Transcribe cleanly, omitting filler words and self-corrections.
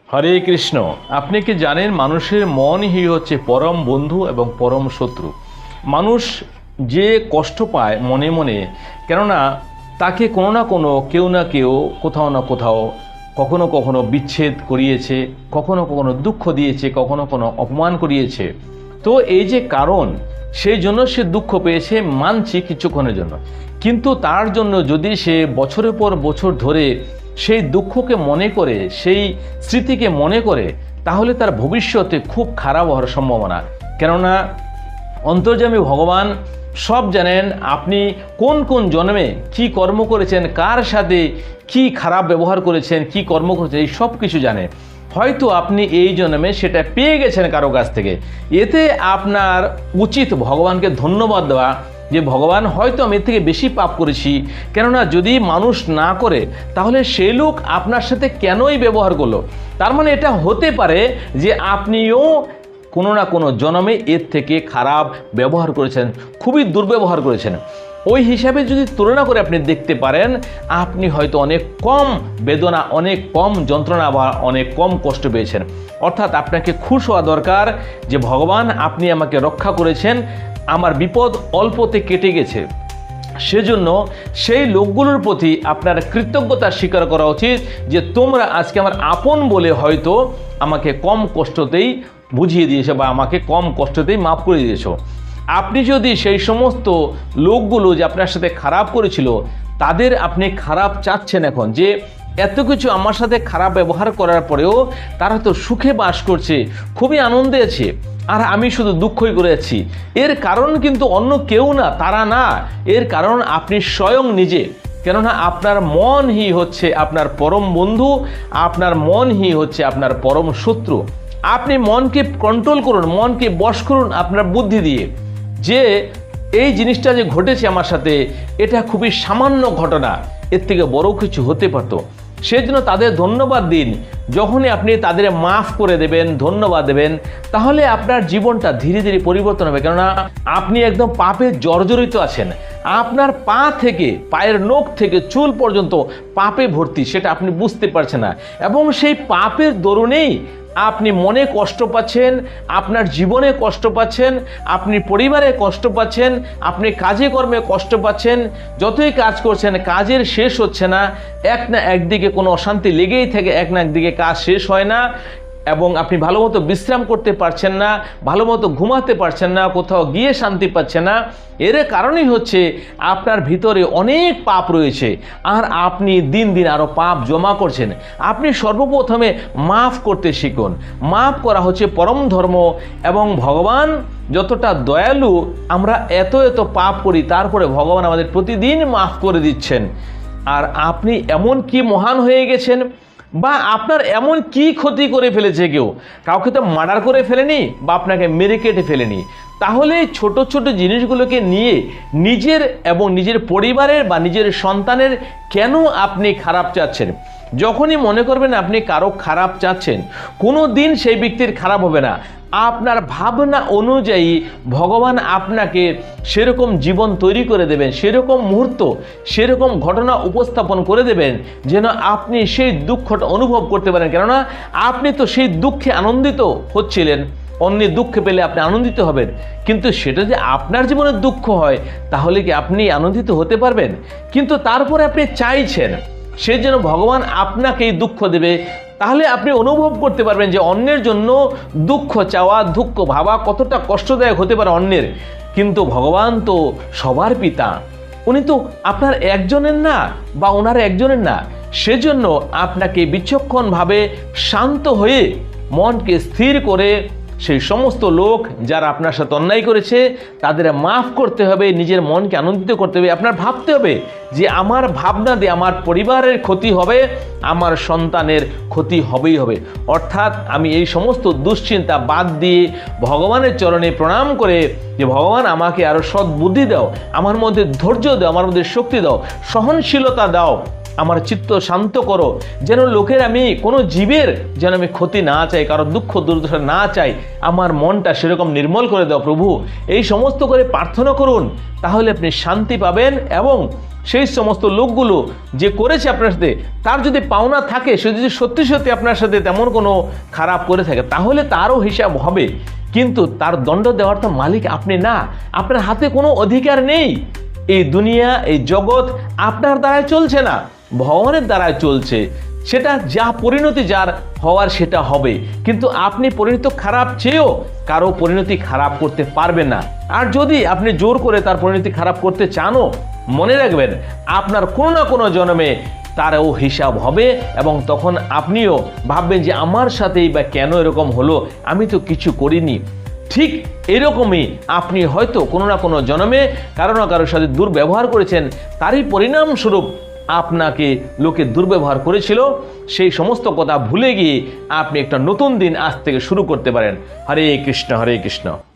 হরে কৃষ্ণ। আপনি কি জানেন মানুষের মনই হচ্ছে পরম বন্ধু এবং পরম শত্রু। মানুষ যে কষ্ট পায় মনে মনে, কেননা তাকে কোনো না কোনো কেউ না কেউ কোথাও না কোথাও কখনো কখনো বিচ্ছেদ করিয়েছে, কখনো কখনো দুঃখ দিয়েছে, কখনো কখনো অপমান করিয়েছে। তো এই যে কারণ, সেই জন্য সে দুঃখ পেয়েছে, মানছি কিছুক্ষণের জন্য। কিন্তু তার জন্য যদি সে বছরের পর বছর ধরে সেই দুঃখকে মনে করে, সেই স্মৃতিকে মনে করে, তাহলে তার ভবিষ্যতে খুব খারাপ হওয়ার সম্ভাবনা। কেননা অন্তর্যামী ভগবান সব জানেন। আপনি কোন কোন জন্মে কি কর্ম করেছেন, কার সাথে কি খারাপ ব্যবহার করেছেন, কি কর্ম করেছেন, এই সব কিছু জানে। হয়তো আপনি এই জন্মে সেটা পেয়ে গেছেন কারো কাছ থেকে। এতে আপনার উচিত ভগবানকে ধন্যবাদ দেওয়া, যে ভগবান হয়তো আমি এর থেকে বেশি পাপ করেছি। কেননা যদি মানুষ না করে তাহলে সেই লোক আপনার সাথে কেনই ব্যবহার করলো। তার মানে এটা হতে পারে যে আপনিও কোনো না কোনো জন্মে এর থেকে খারাপ ব্যবহার করেছেন, খুবই দুর্ব্যবহার করেছেন। ওই হিসাবে যদি তুলনা করে আপনি দেখতে পারেন, আপনি হয়তো অনেক কম বেদনা, অনেক কম যন্ত্রণা বা অনেক কম কষ্ট পেয়েছেন। অর্থাৎ আপনাকে খুশ হওয়া দরকার যে ভগবান আপনি আমাকে রক্ষা করেছেন, আমার বিপদ অল্পতে কেটে গেছে। সেজন্য সেই লোকগুলোর প্রতি আপনার কৃতজ্ঞতা স্বীকার করা উচিত যে তোমরা আজকে আমার আপন বলে হয়তো আমাকে কম কষ্টতেই বুঝিয়ে দিয়েছো বা আমাকে কম কষ্টতেই মাফ করে দিয়েছো। আপনি যদি সেই সমস্ত লোকগুলো যে আপনার সাথে খারাপ করেছিল তাদের আপনি খারাপ চাচ্ছেন এখন, যে এত কিছু আমার সাথে খারাপ ব্যবহার করার পরেও তারা তো সুখে বাস করছে, খুবই আনন্দে আছে, আর আমি শুধু দুঃখই করে যাচ্ছি, এর কারণ কিন্তু অন্য কেউ না, তারা না, এর কারণ আপনি স্বয়ং নিজে। কেননা আপনার মনই হচ্ছে আপনার পরম বন্ধু, আপনার মনই হচ্ছে আপনার পরম শত্রু। আপনি মনকে কন্ট্রোল করুন, মনকে বশ করুন আপনার বুদ্ধি দিয়ে, যে এই জিনিসটা যে ঘটেছে আমার সাথে এটা খুবই সামান্য ঘটনা, এর থেকে বড় কিছু হতে পারত। সেজন্য তাদের ধন্যবাদ দিন। যখনই আপনি তাদের মাফ করে দেবেন, ধন্যবাদ দেবেন, তাহলে আপনার জীবনটা ধীরে ধীরে পরিবর্তন হবে। কেননা আপনি একদম পাপে জর্জরিত আছেন। আপনার পা থেকে পায়ের নখ থেকে চুল পর্যন্ত পাপে ভর্তি, সেটা আপনি বুঝতে পারছেন না। এবং সেই পাপের দরুনেই আপনি মনে কষ্ট পাচ্ছেন, আপনার জীবনে কষ্ট পাচ্ছেন, আপনি পরিবারে কষ্ট পাচ্ছেন, আপনি কাজে কর্মে কষ্ট পাচ্ছেন। যতই কাজ করছেন কাজের শেষ হচ্ছে না, এক না একদিকে কোনো অশান্তি লেগেই থাকে, এক না একদিকে কাজ শেষ হয় না, এবং আপনি ভালো মতো বিশ্রাম করতে পারছেন না, ভালো মতো ঘুমাতে পারছেন না, কোথাও গিয়ে শান্তি পাচ্ছেন না। এর কারণই হচ্ছে আপনার ভিতরে অনেক পাপ রয়েছে, আর আপনি দিন দিন আরও পাপ জমা করছেন। আপনি সর্বপ্রথমে মাফ করতে শিখুন। মাফ করা হচ্ছে পরম ধর্ম, এবং ভগবান যতটা দয়ালু, আমরা এত এত পাপ করি তারপরে ভগবান আমাদের প্রতিদিন মাফ করে দিচ্ছেন। আর আপনি এমন কি মহান হয়ে গেছেন, বা আপনার এমন কি ক্ষতি করে ফেলেছে কেউ? কাউকে তো মার্ডার করে ফেলেনি, বা আপনাকে মেরে কেটে ফেলেনি। তাহলে ছোট ছোট জিনিসগুলোকে নিয়ে নিজের এবং নিজের পরিবারের বা নিজের সন্তানের কেন আপনি খারাপ চাচ্ছেন? যখনই মনে করবেন আপনি কারো খারাপ চাচ্ছেন, কোনো দিন সেই ব্যক্তির খারাপ হবে না। আপনার ভাবনা অনুযায়ী ভগবান আপনাকে সেরকম জীবন তৈরি করে দেবেন, সেরকম মুহূর্ত, সেরকম ঘটনা উপস্থাপন করে দেবেন যেন আপনি সেই দুঃখটা অনুভব করতে পারেন। কেননা আপনি তো সেই দুঃখে আনন্দিত হচ্ছিলেন, অন্যের দুঃখ পেলে আপনি আনন্দিত হবেন। কিন্তু সেটা যে আপনার জীবনের দুঃখ হয়, তাহলে কি আপনি আনন্দিত হতে পারবেন? কিন্তু তারপরে আপনি চাইছেন সেই জন্য ভগবান আপনাকেই দুঃখ দেবে, তাহলে আপনি অনুভব করতে পারবেন যে অন্যের জন্য দুঃখ চাওয়া, দুঃখ ভাবা কতটা কষ্টদায়ক হতে পারে অন্যের। কিন্তু ভগবান তো সবার পিতা, উনি তো আপনার একজনের না, বা ওনার একজনের না। সেজন্য আপনাকে বিচক্ষণভাবে শান্ত হয়ে মনকে স্থির করে সেই সমস্ত লোক যারা আপনার সাথে অন্যায় করেছে তাদের মাফ করতে হবে, নিজের মনকে আনন্দিত করতে হবে। আপনার ভাবতে হবে যে আমার ভাবনা দিয়ে আমার পরিবারের ক্ষতি হবে, আমার সন্তানের ক্ষতি হবেই হবে। অর্থাৎ আমি এই সমস্ত দুশ্চিন্তা বাদ দিয়ে ভগবানের চরণে প্রণাম করে, যে ভগবান আমাকে আরও সৎ বুদ্ধি দাও, আমার মধ্যে ধৈর্য দাও, আমার মধ্যে শক্তি দাও, সহনশীলতা দাও, আমার চিত্ত শান্ত করো, যেন লোকের আমি কোনো জীবের যেন আমি ক্ষতি না চাই, কারো দুঃখ দুর্দশা না চাই, আমার মনটা সেরকম নির্মল করে দাও প্রভু। এই সমস্ত করে প্রার্থনা করুন, তাহলে আপনি শান্তি পাবেন। এবং সেই সমস্ত লোকগুলো যে করেছে আপনার সাথে, তার যদি পাওনা থাকে, সে যদি সত্যি সত্যি আপনার সাথে তেমন কোনো খারাপ করে থাকে, তাহলে তারও হিসাব হবে। কিন্তু তার দণ্ড দেওয়ার তো মালিক আপনি না, আপনার হাতে কোনো অধিকার নেই। এই দুনিয়া, এই জগৎ আপনার দ্বারায় চলছে না, ভগবানের দ্বারায় চলছে। সেটা যা পরিণতি যার হওয়ার সেটা হবে, কিন্তু আপনি পরিণতি খারাপ চেয়েও কারো পরিণতি খারাপ করতে পারবেন না। আর যদি আপনি জোর করে তার পরিণতি খারাপ করতে চানও, মনে রাখবেন আপনার কোনো না কোনো জন্মে তারও হিসাব হবে। এবং তখন আপনিও ভাববেন যে আমার সাথেই বা কেন এরকম হলো, আমি তো কিছু করিনি। ঠিক এরকমই আপনি হয়তো কোনো না কোনো জন্মে কারো না কারোর সাথে দুর্ব্যবহার করেছেন, তারই পরিণামস্বরূপ আপনাকে লোকে দুর্ব্যবহার করেছিল। সেই সমস্ত কথা ভুলে গিয়ে আপনি একটা নতুন দিন আজ থেকে শুরু করতে পারেন। হরে কৃষ্ণ, হরে কৃষ্ণ।